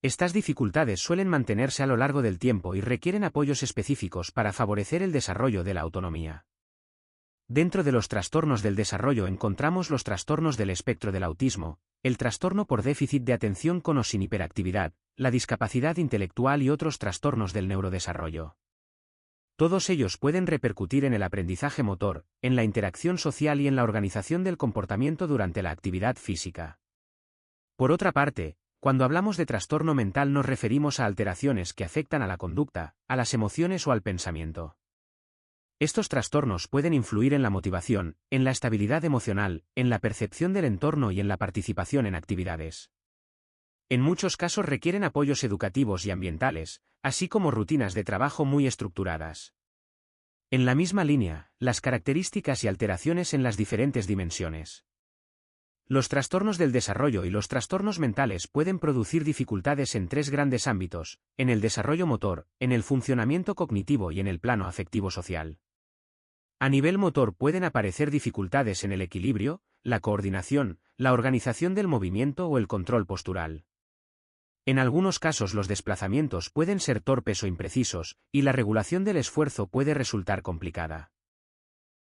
Estas dificultades suelen mantenerse a lo largo del tiempo y requieren apoyos específicos para favorecer el desarrollo de la autonomía. Dentro de los trastornos del desarrollo encontramos los trastornos del espectro del autismo, el trastorno por déficit de atención con o sin hiperactividad, la discapacidad intelectual y otros trastornos del neurodesarrollo. Todos ellos pueden repercutir en el aprendizaje motor, en la interacción social y en la organización del comportamiento durante la actividad física. Por otra parte, cuando hablamos de trastorno mental nos referimos a alteraciones que afectan a la conducta, a las emociones o al pensamiento. Estos trastornos pueden influir en la motivación, en la estabilidad emocional, en la percepción del entorno y en la participación en actividades. En muchos casos requieren apoyos educativos y ambientales, así como rutinas de trabajo muy estructuradas. En la misma línea, las características y alteraciones en las diferentes dimensiones. Los trastornos del desarrollo y los trastornos mentales pueden producir dificultades en tres grandes ámbitos: en el desarrollo motor, en el funcionamiento cognitivo y en el plano afectivo-social. A nivel motor pueden aparecer dificultades en el equilibrio, la coordinación, la organización del movimiento o el control postural. En algunos casos los desplazamientos pueden ser torpes o imprecisos, y la regulación del esfuerzo puede resultar complicada.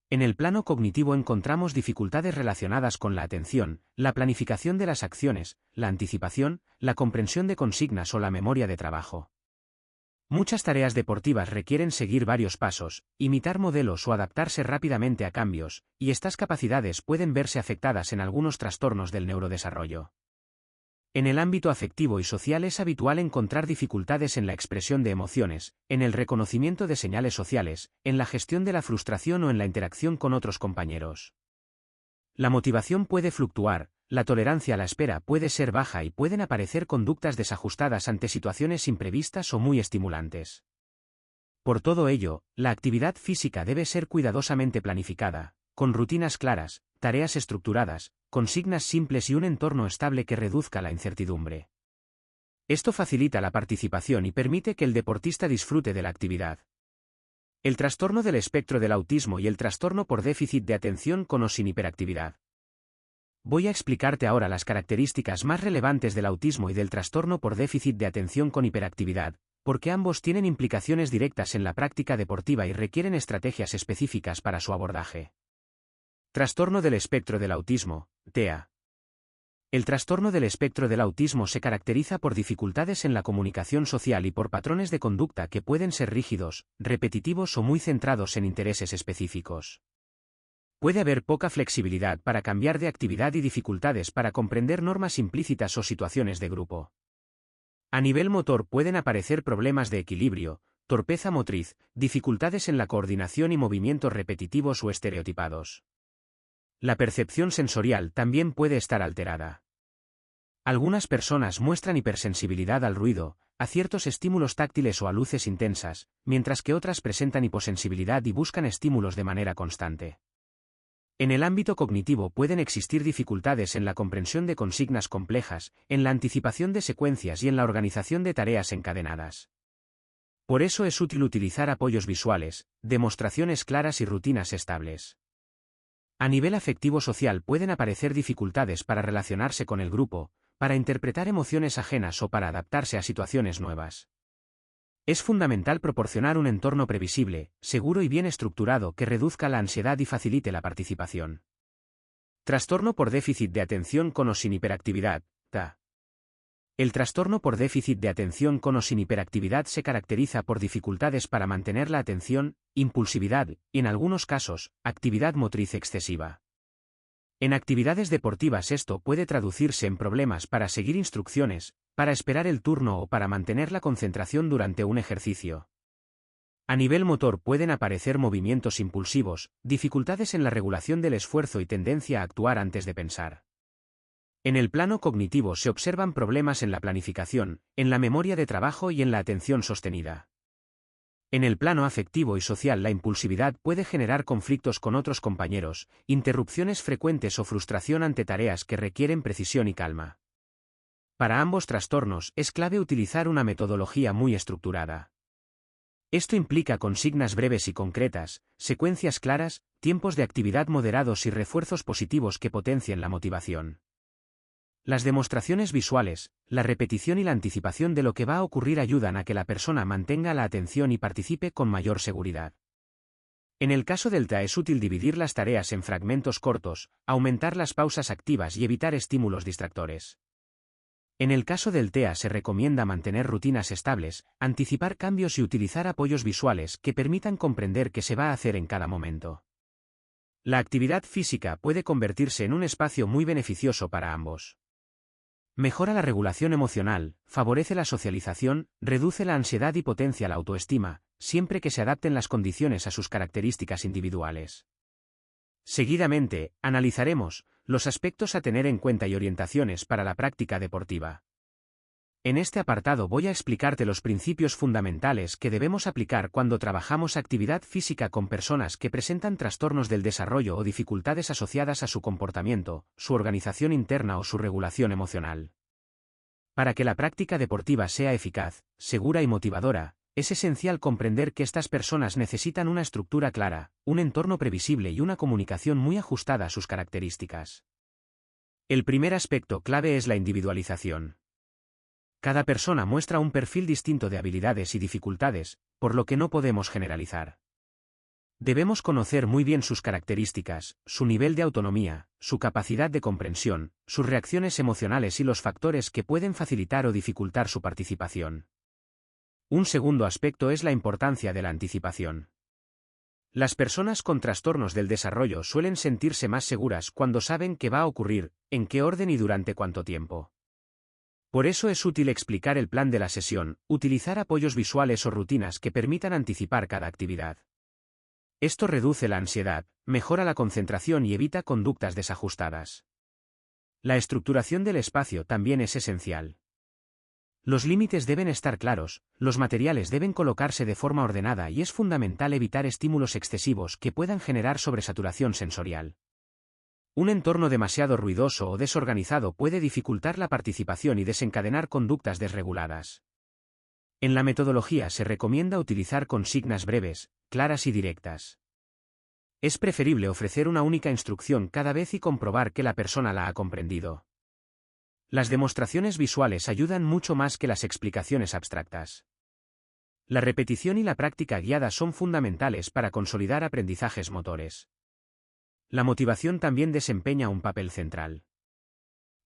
En el plano cognitivo encontramos dificultades relacionadas con la atención, la planificación de las acciones, la anticipación, la comprensión de consignas o la memoria de trabajo. Muchas tareas deportivas requieren seguir varios pasos, imitar modelos o adaptarse rápidamente a cambios, y estas capacidades pueden verse afectadas en algunos trastornos del neurodesarrollo. En el ámbito afectivo y social es habitual encontrar dificultades en la expresión de emociones, en el reconocimiento de señales sociales, en la gestión de la frustración o en la interacción con otros compañeros. La motivación puede fluctuar, la tolerancia a la espera puede ser baja y pueden aparecer conductas desajustadas ante situaciones imprevistas o muy estimulantes. Por todo ello, la actividad física debe ser cuidadosamente planificada, con rutinas claras, tareas estructuradas, consignas simples y un entorno estable que reduzca la incertidumbre. Esto facilita la participación y permite que el deportista disfrute de la actividad. El trastorno del espectro del autismo y el trastorno por déficit de atención con o sin hiperactividad. Voy a explicarte ahora las características más relevantes del autismo y del trastorno por déficit de atención con hiperactividad, porque ambos tienen implicaciones directas en la práctica deportiva y requieren estrategias específicas para su abordaje. Trastorno del espectro del autismo, TEA. El trastorno del espectro del autismo se caracteriza por dificultades en la comunicación social y por patrones de conducta que pueden ser rígidos, repetitivos o muy centrados en intereses específicos. Puede haber poca flexibilidad para cambiar de actividad y dificultades para comprender normas implícitas o situaciones de grupo. A nivel motor pueden aparecer problemas de equilibrio, torpeza motriz, dificultades en la coordinación y movimientos repetitivos o estereotipados. La percepción sensorial también puede estar alterada. Algunas personas muestran hipersensibilidad al ruido, a ciertos estímulos táctiles o a luces intensas, mientras que otras presentan hiposensibilidad y buscan estímulos de manera constante. En el ámbito cognitivo pueden existir dificultades en la comprensión de consignas complejas, en la anticipación de secuencias y en la organización de tareas encadenadas. Por eso es útil utilizar apoyos visuales, demostraciones claras y rutinas estables. A nivel afectivo-social pueden aparecer dificultades para relacionarse con el grupo, para interpretar emociones ajenas o para adaptarse a situaciones nuevas. Es fundamental proporcionar un entorno previsible, seguro y bien estructurado que reduzca la ansiedad y facilite la participación. Trastorno por déficit de atención con o sin hiperactividad, TEA. El trastorno por déficit de atención con o sin hiperactividad se caracteriza por dificultades para mantener la atención, impulsividad, y en algunos casos, actividad motriz excesiva. En actividades deportivas esto puede traducirse en problemas para seguir instrucciones, para esperar el turno o para mantener la concentración durante un ejercicio. A nivel motor pueden aparecer movimientos impulsivos, dificultades en la regulación del esfuerzo y tendencia a actuar antes de pensar. En el plano cognitivo se observan problemas en la planificación, en la memoria de trabajo y en la atención sostenida. En el plano afectivo y social la impulsividad puede generar conflictos con otros compañeros, interrupciones frecuentes o frustración ante tareas que requieren precisión y calma. Para ambos trastornos es clave utilizar una metodología muy estructurada. Esto implica consignas breves y concretas, secuencias claras, tiempos de actividad moderados y refuerzos positivos que potencien la motivación. Las demostraciones visuales, la repetición y la anticipación de lo que va a ocurrir ayudan a que la persona mantenga la atención y participe con mayor seguridad. En el caso del TEA es útil dividir las tareas en fragmentos cortos, aumentar las pausas activas y evitar estímulos distractores. En el caso del TEA se recomienda mantener rutinas estables, anticipar cambios y utilizar apoyos visuales que permitan comprender qué se va a hacer en cada momento. La actividad física puede convertirse en un espacio muy beneficioso para ambos. Mejora la regulación emocional, favorece la socialización, reduce la ansiedad y potencia la autoestima, siempre que se adapten las condiciones a sus características individuales. Seguidamente, analizaremos los aspectos a tener en cuenta y orientaciones para la práctica deportiva. En este apartado voy a explicarte los principios fundamentales que debemos aplicar cuando trabajamos actividad física con personas que presentan trastornos del desarrollo o dificultades asociadas a su comportamiento, su organización interna o su regulación emocional. Para que la práctica deportiva sea eficaz, segura y motivadora, es esencial comprender que estas personas necesitan una estructura clara, un entorno previsible y una comunicación muy ajustada a sus características. El primer aspecto clave es la individualización. Cada persona muestra un perfil distinto de habilidades y dificultades, por lo que no podemos generalizar. Debemos conocer muy bien sus características, su nivel de autonomía, su capacidad de comprensión, sus reacciones emocionales y los factores que pueden facilitar o dificultar su participación. Un segundo aspecto es la importancia de la anticipación. Las personas con trastornos del desarrollo suelen sentirse más seguras cuando saben qué va a ocurrir, en qué orden y durante cuánto tiempo. Por eso es útil explicar el plan de la sesión, utilizar apoyos visuales o rutinas que permitan anticipar cada actividad. Esto reduce la ansiedad, mejora la concentración y evita conductas desajustadas. La estructuración del espacio también es esencial. Los límites deben estar claros, los materiales deben colocarse de forma ordenada y es fundamental evitar estímulos excesivos que puedan generar sobresaturación sensorial. Un entorno demasiado ruidoso o desorganizado puede dificultar la participación y desencadenar conductas desreguladas. En la metodología se recomienda utilizar consignas breves, claras y directas. Es preferible ofrecer una única instrucción cada vez y comprobar que la persona la ha comprendido. Las demostraciones visuales ayudan mucho más que las explicaciones abstractas. La repetición y la práctica guiada son fundamentales para consolidar aprendizajes motores. La motivación también desempeña un papel central.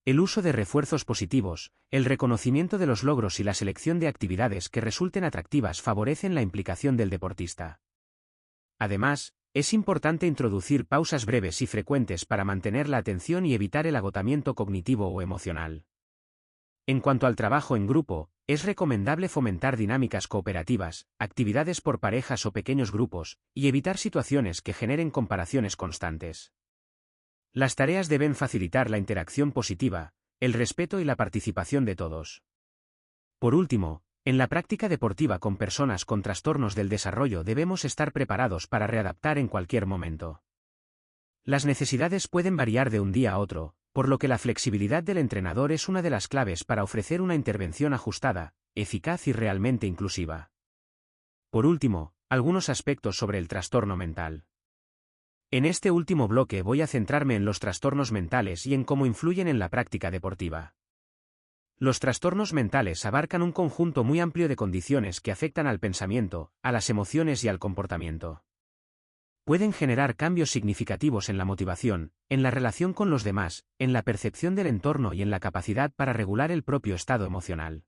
El uso de refuerzos positivos, el reconocimiento de los logros y la selección de actividades que resulten atractivas favorecen la implicación del deportista. Además, es importante introducir pausas breves y frecuentes para mantener la atención y evitar el agotamiento cognitivo o emocional. En cuanto al trabajo en grupo, es recomendable fomentar dinámicas cooperativas, actividades por parejas o pequeños grupos, y evitar situaciones que generen comparaciones constantes. Las tareas deben facilitar la interacción positiva, el respeto y la participación de todos. Por último, en la práctica deportiva con personas con trastornos del desarrollo debemos estar preparados para readaptar en cualquier momento. Las necesidades pueden variar de un día a otro, por lo que la flexibilidad del entrenador es una de las claves para ofrecer una intervención ajustada, eficaz y realmente inclusiva. Por último, algunos aspectos sobre el trastorno mental. En este último bloque voy a centrarme en los trastornos mentales y en cómo influyen en la práctica deportiva. Los trastornos mentales abarcan un conjunto muy amplio de condiciones que afectan al pensamiento, a las emociones y al comportamiento. Pueden generar cambios significativos en la motivación, en la relación con los demás, en la percepción del entorno y en la capacidad para regular el propio estado emocional.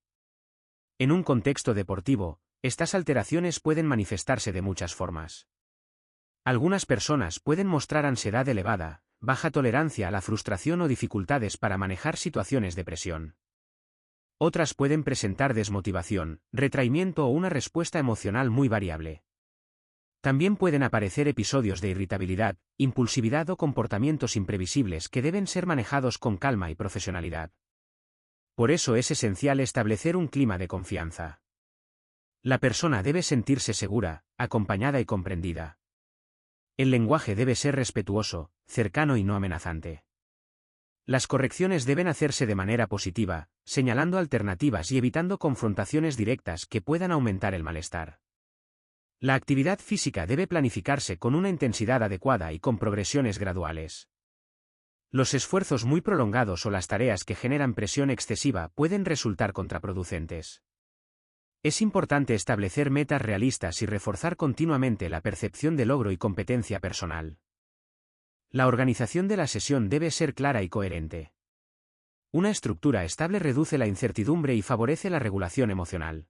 En un contexto deportivo, estas alteraciones pueden manifestarse de muchas formas. Algunas personas pueden mostrar ansiedad elevada, baja tolerancia a la frustración o dificultades para manejar situaciones de presión. Otras pueden presentar desmotivación, retraimiento o una respuesta emocional muy variable. También pueden aparecer episodios de irritabilidad, impulsividad o comportamientos imprevisibles que deben ser manejados con calma y profesionalidad. Por eso es esencial establecer un clima de confianza. La persona debe sentirse segura, acompañada y comprendida. El lenguaje debe ser respetuoso, cercano y no amenazante. Las correcciones deben hacerse de manera positiva, señalando alternativas y evitando confrontaciones directas que puedan aumentar el malestar. La actividad física debe planificarse con una intensidad adecuada y con progresiones graduales. Los esfuerzos muy prolongados o las tareas que generan presión excesiva pueden resultar contraproducentes. Es importante establecer metas realistas y reforzar continuamente la percepción de logro y competencia personal. La organización de la sesión debe ser clara y coherente. Una estructura estable reduce la incertidumbre y favorece la regulación emocional.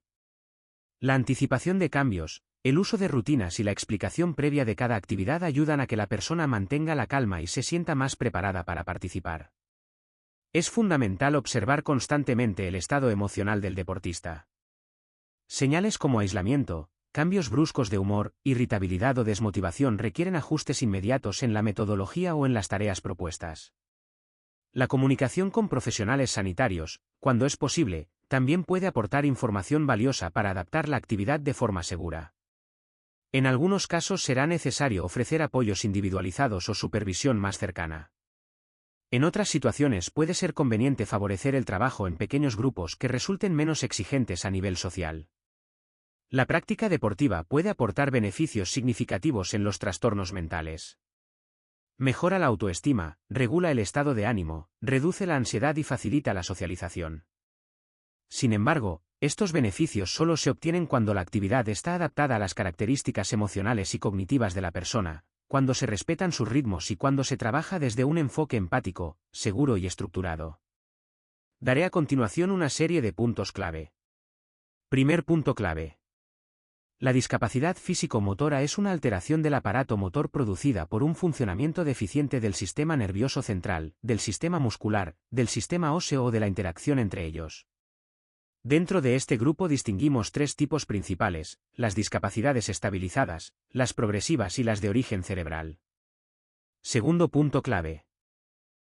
La anticipación de cambios, el uso de rutinas y la explicación previa de cada actividad ayudan a que la persona mantenga la calma y se sienta más preparada para participar. Es fundamental observar constantemente el estado emocional del deportista. Señales como aislamiento, cambios bruscos de humor, irritabilidad o desmotivación requieren ajustes inmediatos en la metodología o en las tareas propuestas. La comunicación con profesionales sanitarios, cuando es posible, también puede aportar información valiosa para adaptar la actividad de forma segura. En algunos casos será necesario ofrecer apoyos individualizados o supervisión más cercana. En otras situaciones puede ser conveniente favorecer el trabajo en pequeños grupos que resulten menos exigentes a nivel social. La práctica deportiva puede aportar beneficios significativos en los trastornos mentales. Mejora la autoestima, regula el estado de ánimo, reduce la ansiedad y facilita la socialización. Sin embargo, estos beneficios solo se obtienen cuando la actividad está adaptada a las características emocionales y cognitivas de la persona, cuando se respetan sus ritmos y cuando se trabaja desde un enfoque empático, seguro y estructurado. Daré a continuación una serie de puntos clave. Primer punto clave. La discapacidad físico-motora es una alteración del aparato motor producida por un funcionamiento deficiente del sistema nervioso central, del sistema muscular, del sistema óseo o de la interacción entre ellos. Dentro de este grupo distinguimos tres tipos principales: las discapacidades estabilizadas, las progresivas y las de origen cerebral. Segundo punto clave.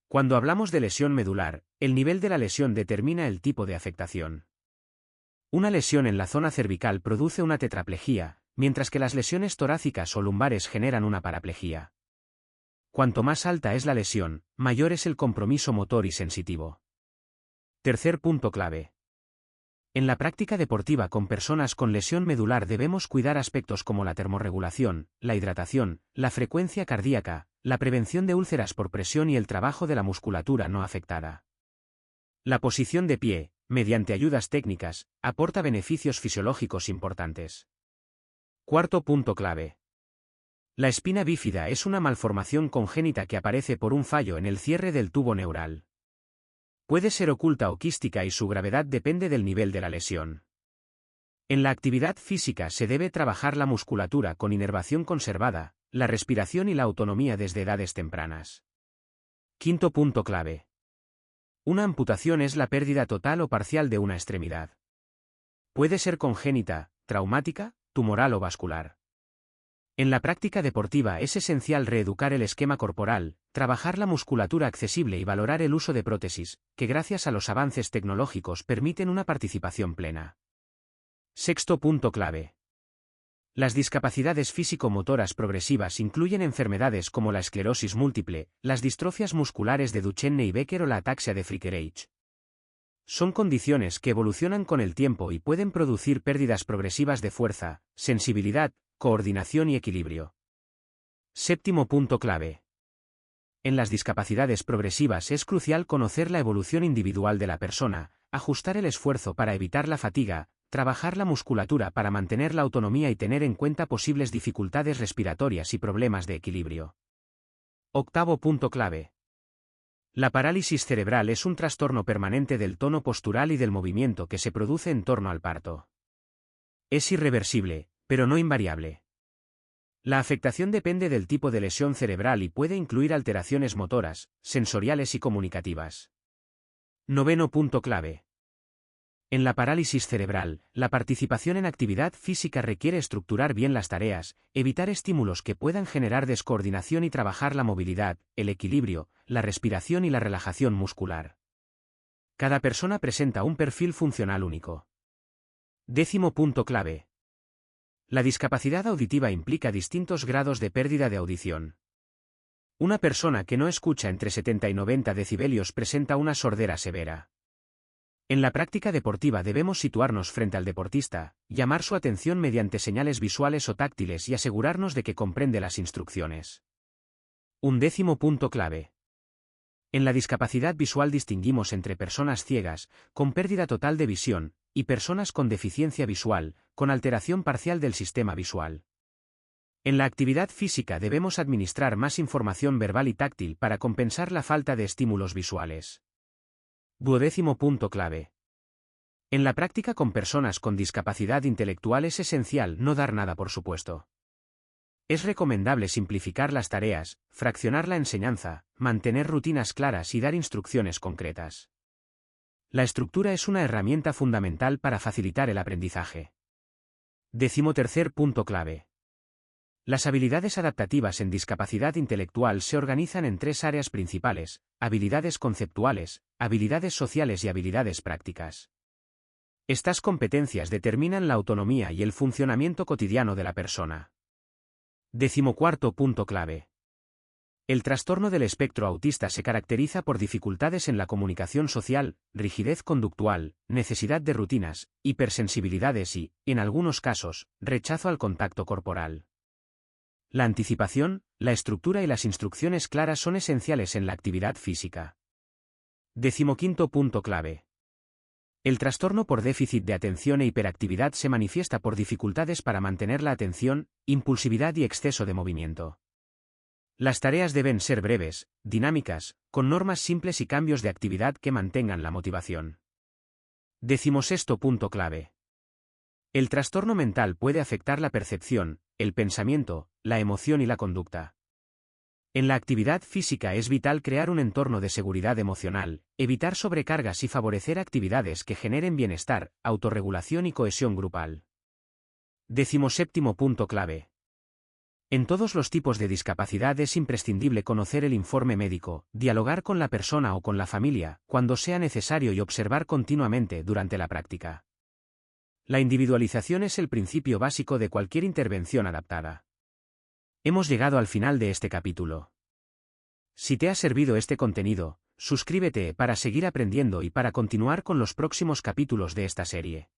Cuando hablamos de lesión medular, el nivel de la lesión determina el tipo de afectación. Una lesión en la zona cervical produce una tetraplegia, mientras que las lesiones torácicas o lumbares generan una paraplegia. Cuanto más alta es la lesión, mayor es el compromiso motor y sensitivo. Tercer punto clave. En la práctica deportiva con personas con lesión medular debemos cuidar aspectos como la termorregulación, la hidratación, la frecuencia cardíaca, la prevención de úlceras por presión y el trabajo de la musculatura no afectada. La posición de pie, mediante ayudas técnicas, aporta beneficios fisiológicos importantes. Cuarto punto clave. La espina bífida es una malformación congénita que aparece por un fallo en el cierre del tubo neural. Puede ser oculta o quística y su gravedad depende del nivel de la lesión. En la actividad física se debe trabajar la musculatura con inervación conservada, la respiración y la autonomía desde edades tempranas. Quinto punto clave. Una amputación es la pérdida total o parcial de una extremidad. Puede ser congénita, traumática, tumoral o vascular. En la práctica deportiva es esencial reeducar el esquema corporal, trabajar la musculatura accesible y valorar el uso de prótesis, que gracias a los avances tecnológicos permiten una participación plena. Sexto punto clave. Las discapacidades físico-motoras progresivas incluyen enfermedades como la esclerosis múltiple, las distrofias musculares de Duchenne y Becker o la ataxia de Friedreich. Son condiciones que evolucionan con el tiempo y pueden producir pérdidas progresivas de fuerza, sensibilidad, coordinación y equilibrio. Séptimo punto clave. En las discapacidades progresivas es crucial conocer la evolución individual de la persona, ajustar el esfuerzo para evitar la fatiga, trabajar la musculatura para mantener la autonomía y tener en cuenta posibles dificultades respiratorias y problemas de equilibrio. Octavo punto clave. La parálisis cerebral es un trastorno permanente del tono postural y del movimiento que se produce en torno al parto. Es irreversible, pero no invariable. La afectación depende del tipo de lesión cerebral y puede incluir alteraciones motoras, sensoriales y comunicativas. Noveno punto clave. En la parálisis cerebral, la participación en actividad física requiere estructurar bien las tareas, evitar estímulos que puedan generar descoordinación y trabajar la movilidad, el equilibrio, la respiración y la relajación muscular. Cada persona presenta un perfil funcional único. Décimo punto clave. La discapacidad auditiva implica distintos grados de pérdida de audición. Una persona que no escucha entre 70 y 90 decibelios presenta una sordera severa. En la práctica deportiva debemos situarnos frente al deportista, llamar su atención mediante señales visuales o táctiles y asegurarnos de que comprende las instrucciones. Undécimo punto clave. En la discapacidad visual distinguimos entre personas ciegas, con pérdida total de visión, y personas con deficiencia visual, con alteración parcial del sistema visual. En la actividad física debemos administrar más información verbal y táctil para compensar la falta de estímulos visuales. 12º punto clave. En la práctica con personas con discapacidad intelectual es esencial no dar nada por supuesto. Es recomendable simplificar las tareas, fraccionar la enseñanza, mantener rutinas claras y dar instrucciones concretas. La estructura es una herramienta fundamental para facilitar el aprendizaje. 13º punto clave. Las habilidades adaptativas en discapacidad intelectual se organizan en 3 áreas principales: habilidades conceptuales, habilidades sociales y habilidades prácticas. Estas competencias determinan la autonomía y el funcionamiento cotidiano de la persona. 14º punto clave. El trastorno del espectro autista se caracteriza por dificultades en la comunicación social, rigidez conductual, necesidad de rutinas, hipersensibilidades y, en algunos casos, rechazo al contacto corporal. La anticipación, la estructura y las instrucciones claras son esenciales en la actividad física. 15º punto clave. El trastorno por déficit de atención e hiperactividad se manifiesta por dificultades para mantener la atención, impulsividad y exceso de movimiento. Las tareas deben ser breves, dinámicas, con normas simples y cambios de actividad que mantengan la motivación. 16º punto clave. El trastorno mental puede afectar la percepción, el pensamiento, la emoción y la conducta. En la actividad física es vital crear un entorno de seguridad emocional, evitar sobrecargas y favorecer actividades que generen bienestar, autorregulación y cohesión grupal. 17º punto clave. En todos los tipos de discapacidad es imprescindible conocer el informe médico, dialogar con la persona o con la familia, cuando sea necesario y observar continuamente durante la práctica. La individualización es el principio básico de cualquier intervención adaptada. Hemos llegado al final de este capítulo. Si te ha servido este contenido, suscríbete para seguir aprendiendo y para continuar con los próximos capítulos de esta serie.